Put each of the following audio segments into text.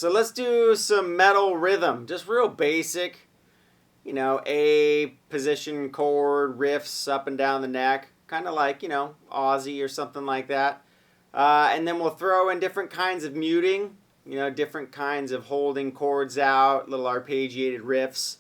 so let's do some metal rhythm, just real basic, you know, A position chord, riffs up and down the neck, kind of like, you know, Aussie or something like that. And then we'll throw in different kinds of muting, you know, different kinds of holding chords out, little arpeggiated riffs.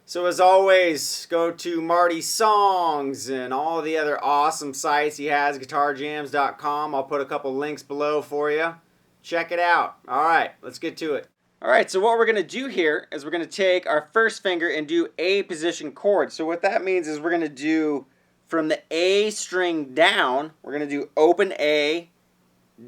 So as always, go to Marty's songs and all the other awesome sites he has, guitarjams.com. I'll put a couple links below for you. Check it out. All right, let's get to it. All right, so what we're going to do here is we're going to take our first finger and do A position chord. So what that means is we're going to do from the A string down, we're going to do open A,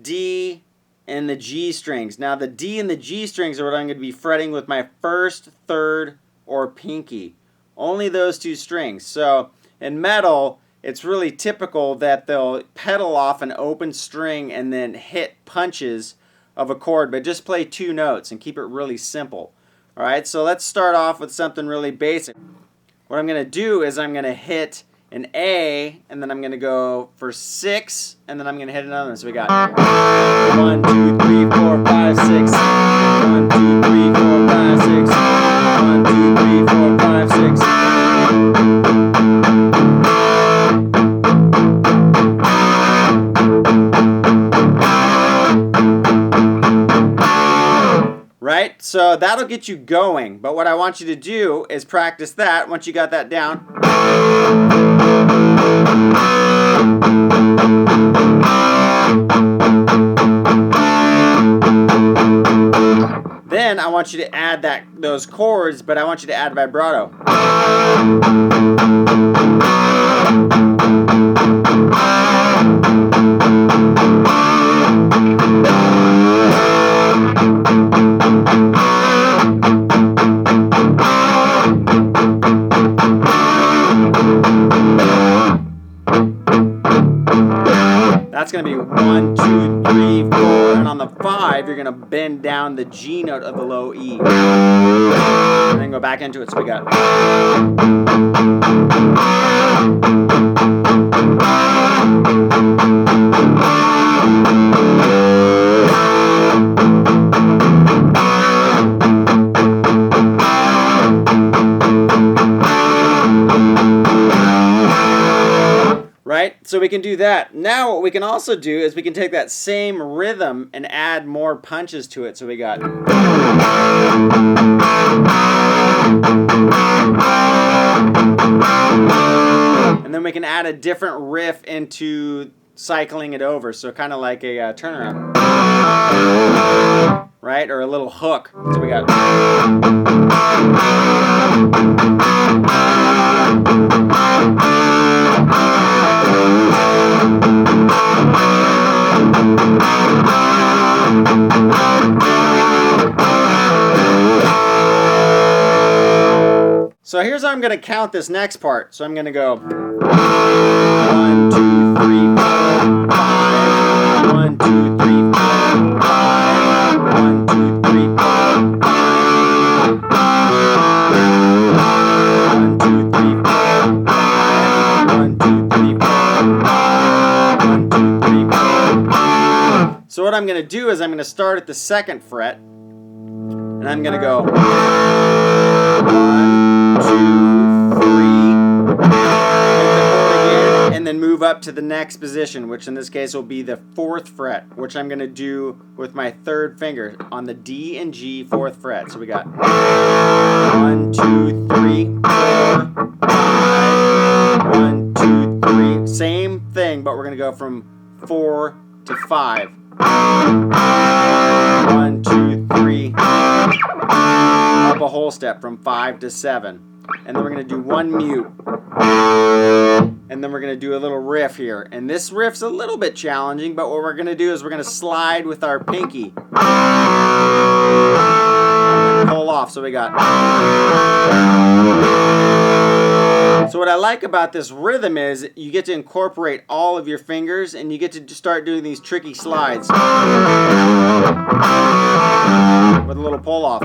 D, and the G strings. Now the D and the G strings are what I'm going to be fretting with my first, third, or pinky. Only those two strings. So in metal, it's really typical that they'll pedal off an open string and then hit punches of a chord, but just play two notes and keep it really simple. All right, so let's start off with something really basic. What I'm going to do is I'm going to hit an A, and then I'm going to go for 6, and then I'm going to hit another one. So we got 1, 2, 3, 4, 5, 6. 1, 2, 3, 4, 5, 6. 1, 2, 3, 4, 5, 6. Right? So that'll get you going. But what I want you to do is practice that once you got that down. Then I want you to add those chords, but I want you to add vibrato. That's going to be 1, 2, 3, 4, and on the 5, you're going to bend down the G note of the low E. And then go back into it. So we got. Right? So we can do that. Now what we can also do is we can take that same rhythm and add more punches to it. So we got. And then we can add a different riff into cycling it over. So kind of like a turnaround. Right? Or a little hook. So we got. So here's how I'm going to count this next part. So I'm going to go 1, 2, 3, 4, 5. 1, 2, 3, 4, 5. 1, 2, 3, 4, 5. 1, 2, 3, 4, 5. 1, 2, 3, 4, 5. 1, 2, 3, 4, 5. So what I'm going to do is I'm going to start at the 2nd fret, and I'm going to go 1, 2, 3, and then move up to the next position, which in this case will be the 4th fret, which I'm going to do with my 3rd finger on the D and G 4th fret. So we got 1, 2, 3, 4, 5. 1, 2, 3. Same thing, but we're going to go from 4 to 5. 1, 2, 3. Up a whole step from 5 to 7. And then we're going to do one mute. And then we're going to do a little riff here. And this riff's a little bit challenging, but what we're going to do is we're going to slide with our pinky. Pull off. So we got. So what I like about this rhythm is you get to incorporate all of your fingers and you get to start doing these tricky slides with a little pull off.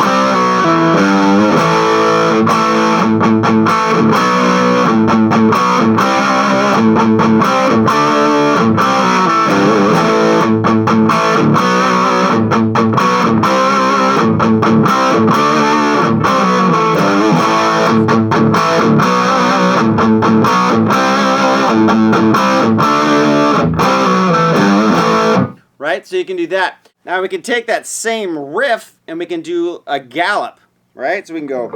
Right? So you can do that. Now we can take that same riff and we can do a gallop. Right? So we can go.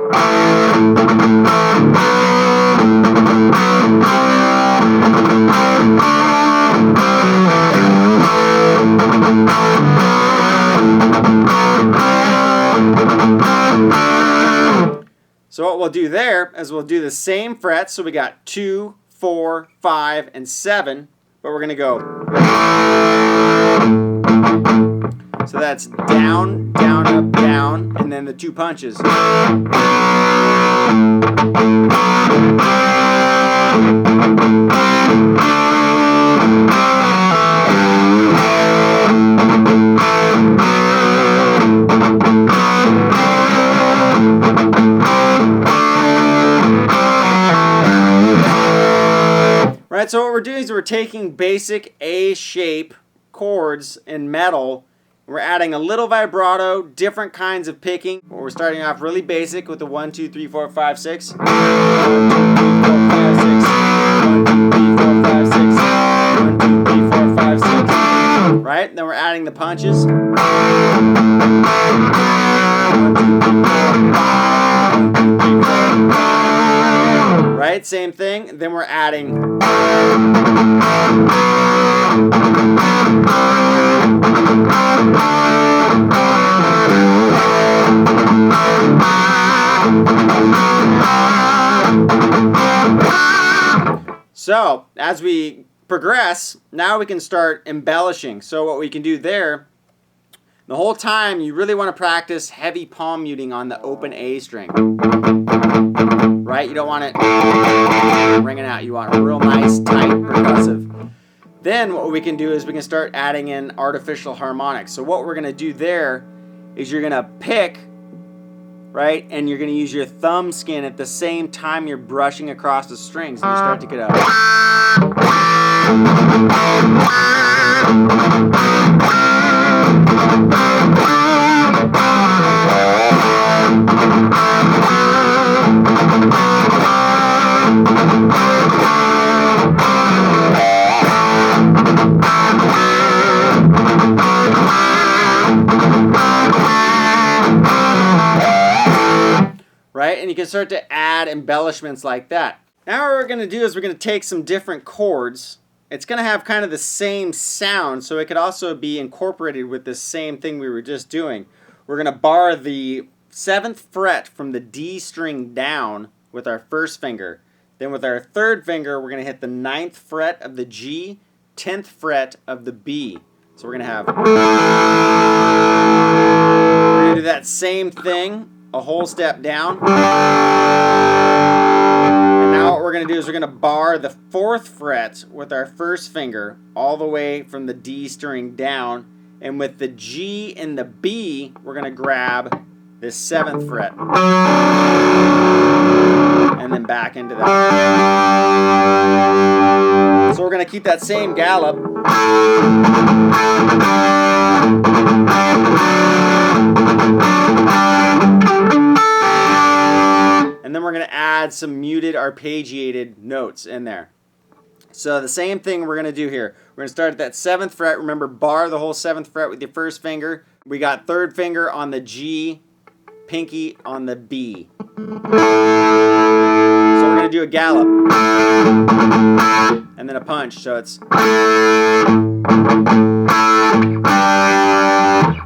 So what we'll do there is we'll do the same frets. So we got 2, 4, 5, and 7, but we're going to go. So that's down, down, up, down, and then the 2 punches. Right, so what we're doing is we're taking basic A-shape chords in metal. We're adding a little vibrato, different kinds of picking. We're starting off really basic with the 1, 2, 3, 4, 5, 6. 1, 2, 3, 4, 5, 6. 1, 2, 3, 4, 5, 6. 1, 2, 3, 4, 5, 6. Right? Then we're adding the punches. 1, 2, 3, 4. 1, 2, 3, 4. Right? Same thing. Then we're adding. So, as we progress, now we can start embellishing. So what we can do there, the whole time you really want to practice heavy palm muting on the open A string. Right? You don't want it ringing out. You want a real nice, tight, percussive. Then what we can do is we can start adding in artificial harmonics. So what we're going to do there is you're going to pick, right? And you're going to use your thumb skin at the same time you're brushing across the strings. And you start to get up. Right? And you can start to add embellishments like that. Now what we're going to do is we're going to take some different chords. It's going to have kind of the same sound, so it could also be incorporated with the same thing we were just doing. We're going to bar the 7th fret from the D string down with our first finger. Then with our 3rd finger, we're going to hit the 9th fret of the G, 10th fret of the B. So we're going to have. We're going to do that same thing a whole step down. And now what we're going to do is we're going to bar the 4th fret with our first finger all the way from the D string down. And with the G and the B, we're going to grab this 7th fret. And then back into that. So we're going to keep that same gallop. And then we're going to add some muted arpeggiated notes in there. So the same thing we're going to do here. We're going to start at that 7th fret. Remember, bar the whole 7th fret with your first finger. We got 3rd finger on the G, pinky on the B. So we're going to do a gallop. And then a punch. So it's.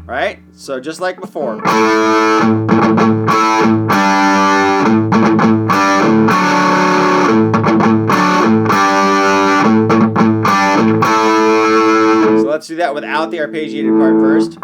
Right? So just like before. So let's do that without the arpeggiated part first.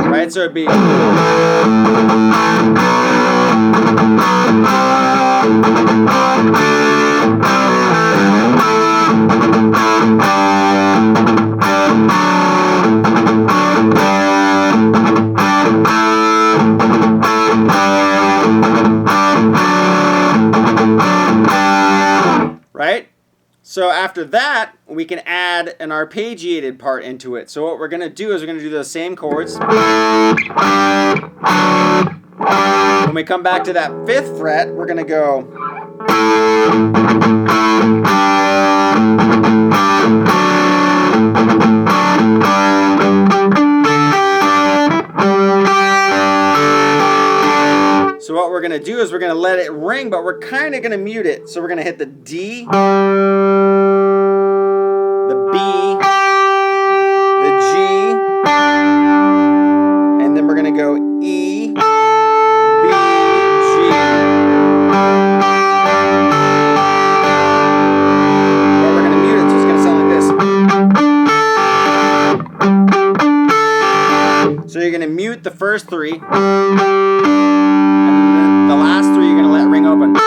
Right, so it'd be. Right? So after that, we can add an arpeggiated part into it. So what we're going to do is we're going to do those same chords. When we come back to that 5th fret, we're going to go. So what we're going to do is we're going to let it ring, but we're kind of going to mute it. So we're going to hit the D, the B, the G, and then we're going to go E, B, G. But we're going to mute it, so it's going to sound like this. So you're going to mute the first 3. The last 3 you're going to let ring open. So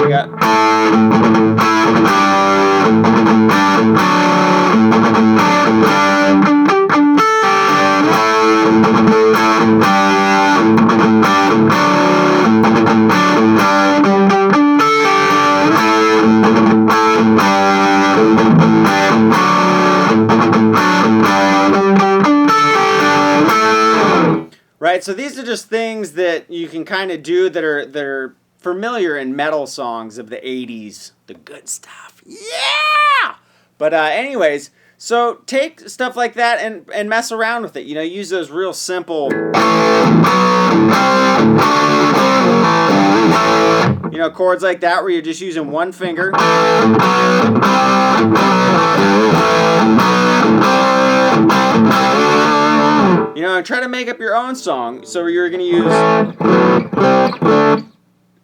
we got. Right, so these are just things that you can kind of do that are familiar in metal songs of the 80s. The good stuff. Yeah! But anyways, so take stuff like that and mess around with it. You know, use those real simple, you know, chords like that where you're just using one finger. You know, and try to make up your own song. So you're going to use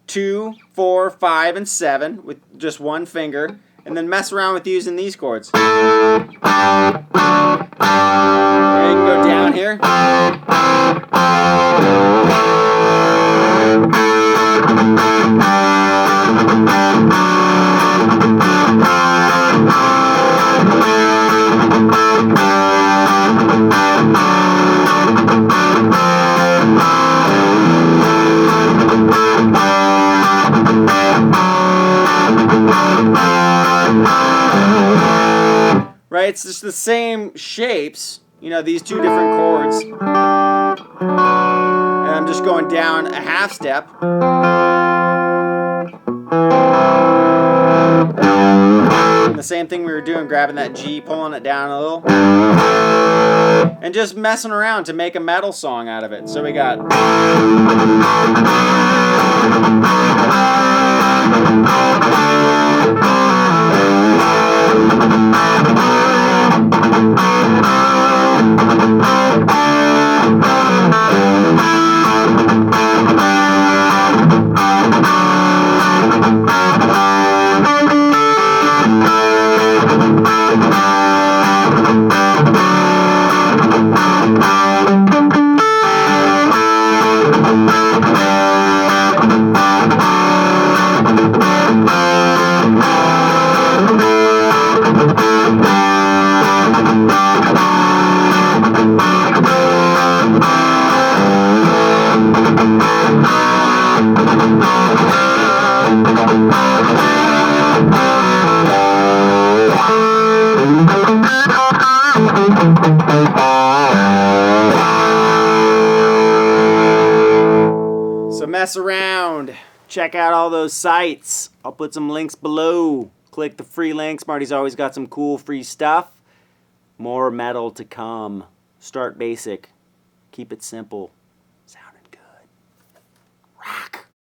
2, 4, 5, and 7 with just one finger, and then mess around with using these chords. You can go down here. Right, it's just the same shapes, you know, these 2 different chords. And I'm just going down a half step. And the same thing we were doing, grabbing that G, pulling it down a little. And just messing around to make a metal song out of it. So we got. So mess around. Check out all those sites. I'll put some links below. Click the free links. Marty's always got some cool free stuff. More metal to come. Start basic. Keep it simple.